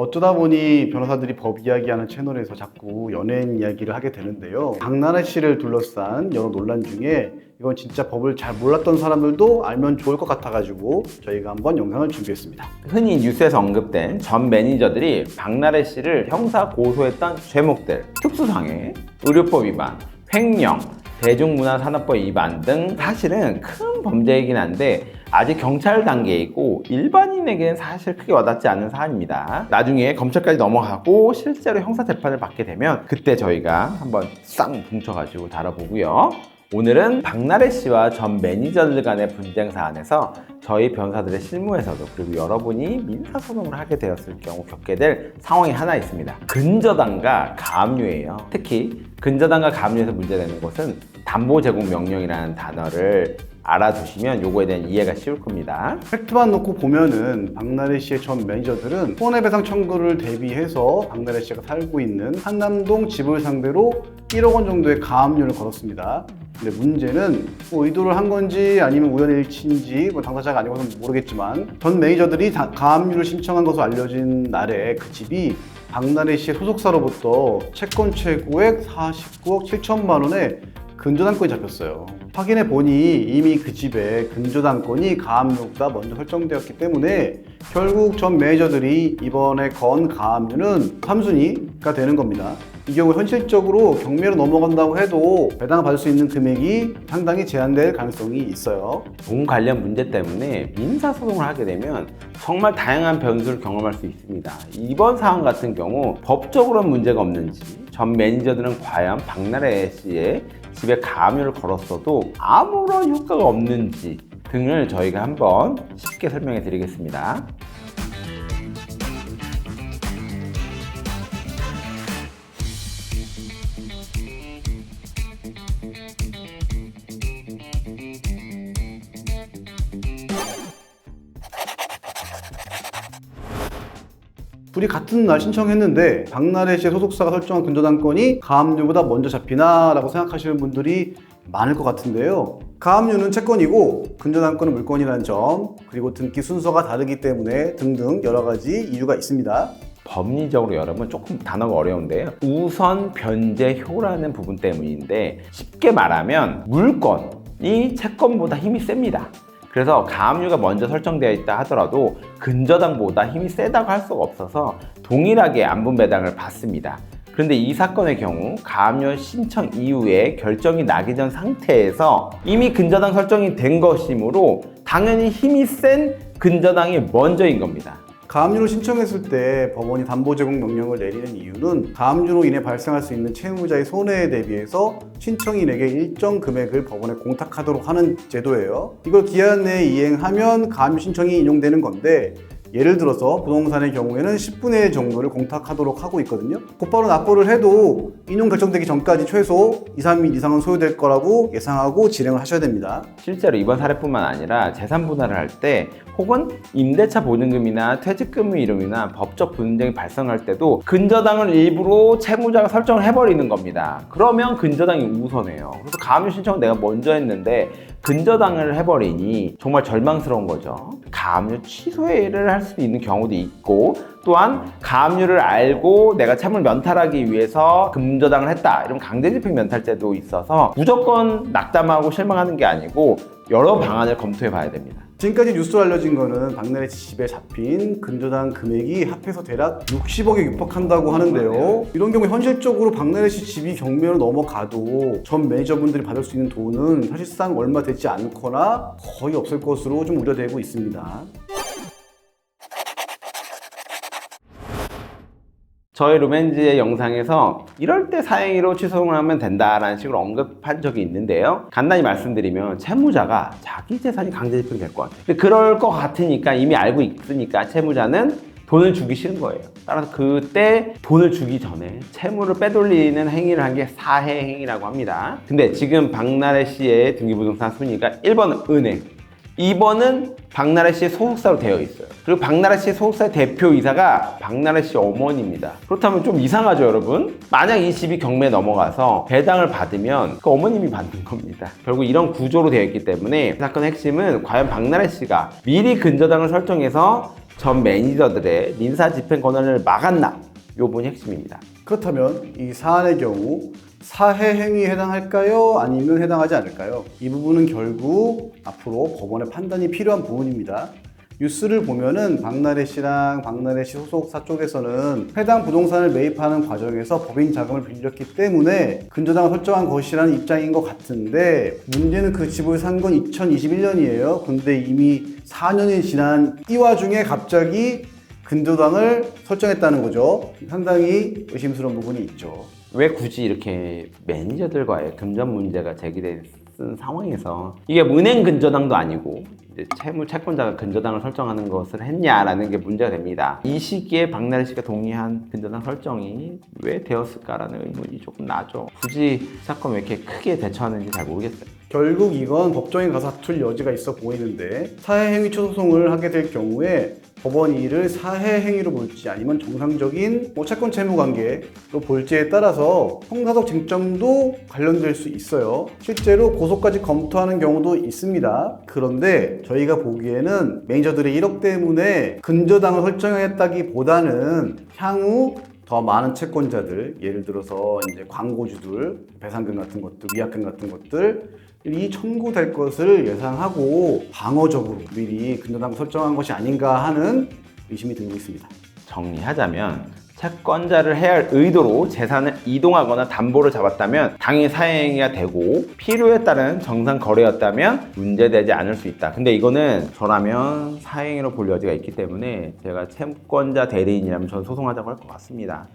어쩌다 보니 변호사들이 법 이야기하는 채널에서 자꾸 연예인 이야기를 하게 되는데요. 박나래 씨를 둘러싼 여러 논란 중에 이건 진짜 법을 잘 몰랐던 사람들도 알면 좋을 것 같아가지고 저희가 한번 영상을 준비했습니다. 흔히 뉴스에서 언급된 전 매니저들이 박나래 씨를 형사 고소했던 죄목들, 특수상해, 의료법 위반, 횡령, 대중문화산업법 위반 등 사실은 큰 범죄이긴 한데 아직 경찰 단계이고 일반인에게는 사실 크게 와닿지 않는 사안입니다. 나중에 검찰까지 넘어가고 실제로 형사재판을 받게 되면 그때 저희가 한번 싹 뭉쳐가지고 다뤄보고요. 오늘은 박나래 씨와 전 매니저들 간의 분쟁 사안에서 저희 변호사들의 실무에서도 그리고 여러분이 민사소송을 하게 되었을 경우 겪게 될 상황이 하나 있습니다. 근저당과 가압류예요. 특히 근저당과 가압류에서 문제되는 것은 담보 제공 명령이라는 단어를 알아두시면 요거에 대한 이해가 쉬울 겁니다. 팩트만 놓고 보면은 박나래 씨의 전 매니저들은 손해배상 청구를 대비해서 박나래 씨가 살고 있는 한남동 집을 상대로 1억 원 정도의 가압류를 걸었습니다. 근데 문제는 뭐 의도를 한 건지 아니면 우연일치인지 뭐 당사자가 아니고서 모르겠지만 전 매니저들이 가압류를 신청한 것으로 알려진 날에 그 집이 박나래 씨의 소속사로부터 채권 최고액 49억 7천만 원의 근저당권이 잡혔어요. 확인해 보니 이미 그 집에 근저당권이 가압류가 먼저 설정되었기 때문에 결국 전 매니저들이 이번에 건 가압류는 3순위가 되는 겁니다. 이 경우 현실적으로 경매로 넘어간다고 해도 배당을 받을 수 있는 금액이 상당히 제한될 가능성이 있어요. 돈 관련 문제 때문에 민사소송을 하게 되면 정말 다양한 변수를 경험할 수 있습니다. 이번 사안 같은 경우 법적으로는 문제가 없는지 전 매니저들은 과연 박나래 씨의 집에 가압류를 걸었어도 아무런 효과가 없는지 등을 저희가 한번 쉽게 설명해 드리겠습니다. 둘이 같은 날 신청했는데 박나래 씨의 소속사가 설정한 근저당권이 가압류보다 먼저 잡히나 라고 생각하시는 분들이 많을 것 같은데요. 가압류는 채권이고 근저당권은 물건이라는 점, 그리고 등기 순서가 다르기 때문에 등등 여러 가지 이유가 있습니다. 법리적으로 여러분 조금 단어가 어려운데요. 우선 변제효라는 부분 때문인데 쉽게 말하면 물건이 채권보다 힘이 셉니다. 그래서 가압류가 먼저 설정되어 있다 하더라도 근저당보다 힘이 세다고 할 수가 없어서 동일하게 안분 배당을 받습니다. 그런데 이 사건의 경우 가압류 신청 이후에 결정이 나기 전 상태에서 이미 근저당 설정이 된 것이므로 당연히 힘이 센 근저당이 먼저인 겁니다. 가압류를 신청했을 때 법원이 담보 제공 명령을 내리는 이유는 가압류로 인해 발생할 수 있는 채무자의 손해에 대비해서 신청인에게 일정 금액을 법원에 공탁하도록 하는 제도예요. 이걸 기한 내에 이행하면 가압류 신청이 인용되는 건데 예를 들어서 부동산의 경우에는 10분의 1 정도를 공탁하도록 하고 있거든요. 곧바로 납부를 해도 인용 결정되기 전까지 최소 2, 3일 이상은 소요될 거라고 예상하고 진행을 하셔야 됩니다. 실제로 이번 사례뿐만 아니라 재산 분할을 할 때 혹은 임대차 보증금이나 퇴직금의 이름이나 법적 분쟁이 발생할 때도 근저당을 일부러 채무자가 설정을 해버리는 겁니다. 그러면 근저당이 우선해요. 그래서 가압류 신청은 내가 먼저 했는데 근저당을 해버리니 정말 절망스러운 거죠. 가압류 취소를 할 수 있는 경우도 있고 또한 가압류를 알고 내가 채무를 면탈하기 위해서 근저당을 했다 이런 강제집행 면탈제도 있어서 무조건 낙담하고 실망하는 게 아니고 여러 방안을 검토해 봐야 됩니다. 지금까지 뉴스로 알려진 거는 박나래 씨 집에 잡힌 근저당 금액이 합해서 대략 60억에 육박한다고 하는데요. 이런 경우 현실적으로 박나래 씨 집이 경매로 넘어가도 전 매니저분들이 받을 수 있는 돈은 사실상 얼마 되지 않거나 거의 없을 것으로 좀 우려되고 있습니다. 저희 루멘즈의 영상에서 이럴 때 사행위로 취소를 하면 된다라는 식으로 언급한 적이 있는데요. 간단히 말씀드리면 채무자가 자기 재산이 강제집행이 될 것 같아요. 근데 그럴 것 같으니까 이미 알고 있으니까 채무자는 돈을 주기 싫은 거예요. 따라서 그때 돈을 주기 전에 채무를 빼돌리는 행위를 한 게 사해 행위라고 합니다. 근데 지금 박나래 씨의 등기부등산 순위가 1번은 은행, 2번은 박나래 씨의 소속사로 되어 있어요. 그리고 박나래 씨의 소속사의 대표이사가 박나래 씨 어머니입니다. 그렇다면 좀 이상하죠, 여러분? 만약 이 집이 경매에 넘어가서 배당을 받으면 그 어머님이 받는 겁니다. 결국 이런 구조로 되어 있기 때문에 사건의 핵심은 과연 박나래 씨가 미리 근저당을 설정해서 전 매니저들의 민사 집행 권한을 막았나? 요 부분이 핵심입니다. 그렇다면 이 사안의 경우 사해 행위에 해당할까요? 아니면 해당하지 않을까요? 이 부분은 결국 앞으로 법원의 판단이 필요한 부분입니다. 뉴스를 보면은 박나래 씨랑 박나래 씨 소속사 쪽에서는 해당 부동산을 매입하는 과정에서 법인 자금을 빌렸기 때문에 근저당을 설정한 것이라는 입장인 것 같은데, 문제는 그 집을 산 건 2021년이에요. 근데 이미 4년이 지난 이 와중에 갑자기 근저당을 설정했다는 거죠. 상당히 의심스러운 부분이 있죠. 왜 굳이 이렇게 매니저들과의 금전 문제가 제기된 상황에서 이게 은행 근저당도 아니고 이제 채권자가 근저당을 설정하는 것을 했냐라는 게 문제가 됩니다. 이 시기에 박나래 씨가 동의한 근저당 설정이 왜 되었을까라는 의문이 조금 나죠. 굳이 사건 왜 이렇게 크게 대처하는지 잘 모르겠어요. 결국 이건 법정에 가서 다툴 여지가 있어 보이는데, 사해행위 소송을 하게 될 경우에 법원이 이를 사해행위로 볼지 아니면 정상적인 채권 채무 관계로 볼지에 따라서 형사적 쟁점도 관련될 수 있어요. 실제로 고소까지 검토하는 경우도 있습니다. 그런데 저희가 보기에는 매니저들의 1억 때문에 근저당을 설정했다기보다는 향후 더 많은 채권자들, 예를 들어서 이제 광고주들, 배상금 같은 것들, 위약금 같은 것들 이 청구될 것을 예상하고 방어적으로 미리 근저당 설정한 것이 아닌가 하는 의심이 들고 있습니다. 정리하자면 채권자를 해야 할 의도로 재산을 이동하거나 담보를 잡았다면 당연히 사해행위가 되고, 필요에 따른 정상 거래였다면 문제되지 않을 수 있다. 근데 이거는 저라면 사해행위로 볼 여지가 있기 때문에 제가 채권자 대리인이라면 저는 소송하자고 할 것 같습니다.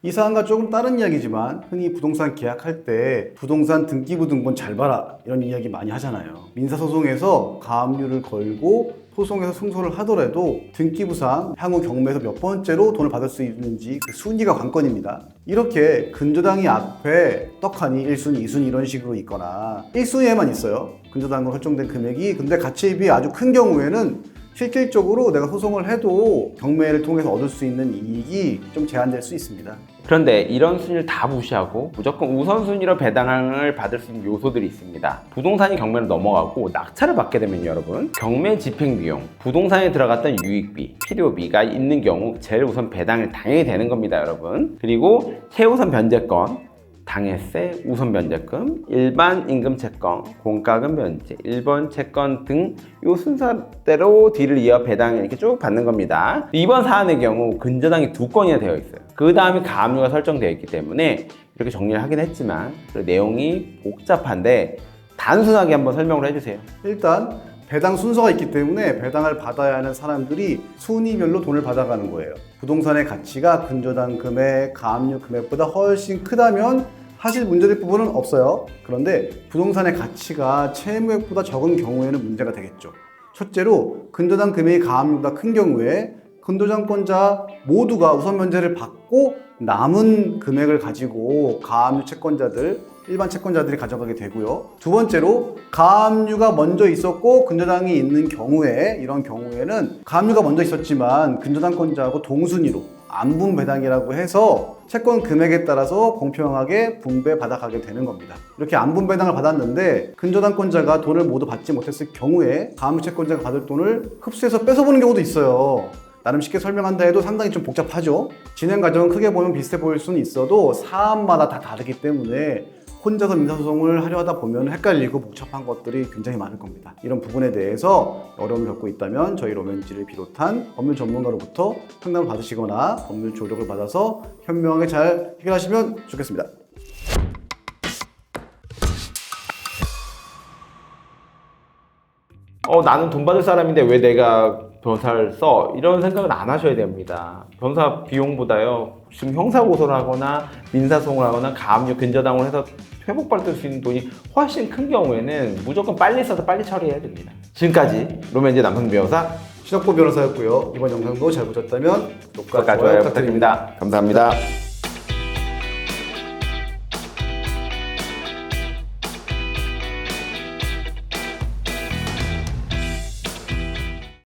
이 사안과 조금 다른 이야기지만, 흔히 부동산 계약할 때 부동산 등기부 등본 잘 봐라 이런 이야기 많이 하잖아요. 민사소송에서 가압류를 걸고 소송에서 승소를 하더라도 등기부상 향후 경매에서 몇 번째로 돈을 받을 수 있는지 그 순위가 관건입니다. 이렇게 근저당이 앞에 떡하니 1순위, 2순위 이런 식으로 있거나 1순위에만 있어요. 근저당으로 설정된 금액이. 근데 가치에 비해 아주 큰 경우에는 실질적으로 내가 소송을 해도 경매를 통해서 얻을 수 있는 이익이 좀 제한될 수 있습니다. 그런데 이런 순위를 다 무시하고 무조건 우선순위로 배당을 받을 수 있는 요소들이 있습니다. 부동산이 경매를 넘어가고 낙찰을 받게 되면 여러분, 경매 집행 비용, 부동산에 들어갔던 유익비, 필요비가 있는 경우 제일 우선 배당이 당연히 되는 겁니다, 여러분. 그리고 최우선 변제권, 당해세, 우선 변제금, 일반 임금 채권, 공과금 변제, 1번 채권 등 이 순서대로 뒤를 이어 배당을 이렇게 쭉 받는 겁니다. 이번 사안의 경우 근저당이 2건이나 되어 있어요. 그 다음에 가압류가 설정되어 있기 때문에 이렇게 정리를 하긴 했지만 내용이 복잡한데 단순하게 한번 설명을 해주세요. 일단 배당 순서가 있기 때문에 배당을 받아야 하는 사람들이 순위별로 돈을 받아가는 거예요. 부동산의 가치가 근저당 금액, 가압류 금액보다 훨씬 크다면 사실 문제될 부분은 없어요. 그런데 부동산의 가치가 채무액보다 적은 경우에는 문제가 되겠죠. 첫째로 근저당 금액이 가압류보다 큰 경우에 근저당권자 모두가 우선 면제를 받고 남은 금액을 가지고 가압류 채권자들, 일반 채권자들이 가져가게 되고요. 두 번째로 가압류가 먼저 있었고 근저당이 있는 경우에, 이런 경우에는 가압류가 먼저 있었지만 근저당권자하고 동순위로 안분 배당이라고 해서 채권 금액에 따라서 공평하게 분배 받아가게 되는 겁니다. 이렇게 안분 배당을 받았는데 근저당권자가 돈을 모두 받지 못했을 경우에 가압류 채권자가 받을 돈을 흡수해서 뺏어보는 경우도 있어요. 나름 쉽게 설명한다 해도 상당히 좀 복잡하죠. 진행 과정은 크게 보면 비슷해 보일 수는 있어도 사안마다 다 다르기 때문에 혼자서 민사소송을 하려 하다 보면 헷갈리고 복잡한 것들이 굉장히 많을 겁니다. 이런 부분에 대해서 어려움을 겪고 있다면 저희 로맨지를 비롯한 법률 전문가로부터 상담을 받으시거나 법률 조력을 받아서 현명하게 잘 해결하시면 좋겠습니다. 나는 돈 받을 사람인데 왜 내가 변호사를 써? 이런 생각은 안 하셔야 됩니다. 변호사 비용보다요, 지금 형사고소를 하거나 민사소송을 하거나 가압류 근저당을 해서 회복받을 수 있는 돈이 훨씬 큰 경우에는 무조건 빨리 써서 빨리 처리해야 됩니다. 지금까지 로맨지 남성 변호사 신학보 변호사였고요. 이번 영상도 잘 보셨다면 구독과 좋아요 부탁드립니다. 감사합니다.